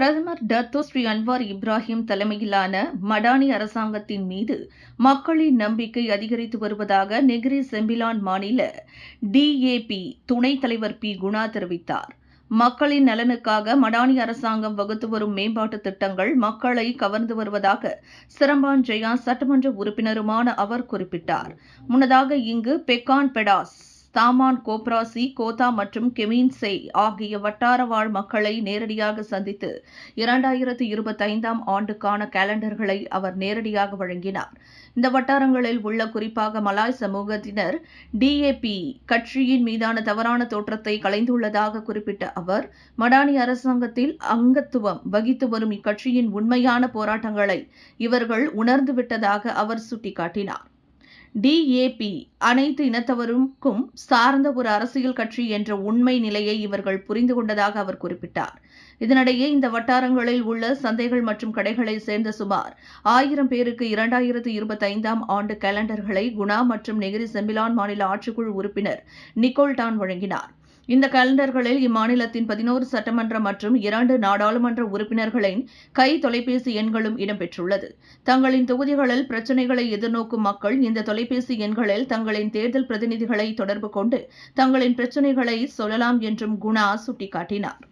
பிரதமர் Dato Sri Anwar Ibrahim தலைமையிலான மடானி அரசாங்கத்தின் மீது மக்களின் நம்பிக்கை அதிகரித்து வருவதாக நெகிரி செம்பிலான் மாநில DAP துணைத் தலைவர் பி. குணா தெரிவித்தார். மக்களின் நலனுக்காக மடானி அரசாங்கம் வகுத்து வரும் மேம்பாட்டு திட்டங்கள் மக்களை கவர்ந்து வருவதாக சிரம்பான் ஜெயா சட்டமன்ற உறுப்பினருமான அவர் குறிப்பிட்டார். முன்னதாக இங்கு பெக்கான் பெடாஸ், தாமான் கோப்ராசி, கோத்தா மற்றும் கெமீன்சே ஆகிய வட்டார வாழ் மக்களை நேரடியாக சந்தித்து 2025ஆம் ஆண்டுக்கான கேலண்டர்களை அவர் நேரடியாக வழங்கினார். இந்த வட்டாரங்களில் உள்ள குறிப்பாக மலாய் சமூகத்தினர் DAP கட்சியின் மீதான தவறான தோற்றத்தை களைந்துள்ளதாக குறிப்பிட்ட அவர், மடானி அரசாங்கத்தில் அங்கத்துவம் வகித்து வரும் இக்கட்சியின் உண்மையான போராட்டங்களை இவர்கள் உணர்ந்துவிட்டதாக அவர் சுட்டிக்காட்டினார். DAP அனைத்து இனத்தவருக்கும் சார்ந்த ஒரு அரசியல் கட்சி என்ற உண்மை நிலையை இவர்கள் புரிந்து கொண்டதாக அவர் குறிப்பிட்டார். இதனிடையே இந்த வட்டாரங்களில் உள்ள சந்தைகள் மற்றும் கடைகளை சேர்ந்த சுமார் 1000 பேருக்கு 2025ஆம் ஆண்டு கேலண்டர்களை குணா மற்றும் நெகிரி செம்பிலான் மாநில ஆட்சிக்குழு உறுப்பினர் நிக்கோல் டான் வழங்கினார். இந்த கேலண்டர்களில் இம்மாநிலத்தின் 11 சட்டமன்ற மற்றும் 2 நாடாளுமன்ற உறுப்பினர்களின் கை தொலைபேசி எண்களும் இடம்பெற்றுள்ளது. தங்களின் தொகுதிகளில் பிரச்சினைகளை எதிர்நோக்கும் மக்கள் இந்த தொலைபேசி எண்களில் தங்களின் தேர்தல் பிரதிநிதிகளை தொடர்பு கொண்டு தங்களின் பிரச்சினைகளை சொல்லலாம் என்றும் குணா சுட்டிக்காட்டினார்.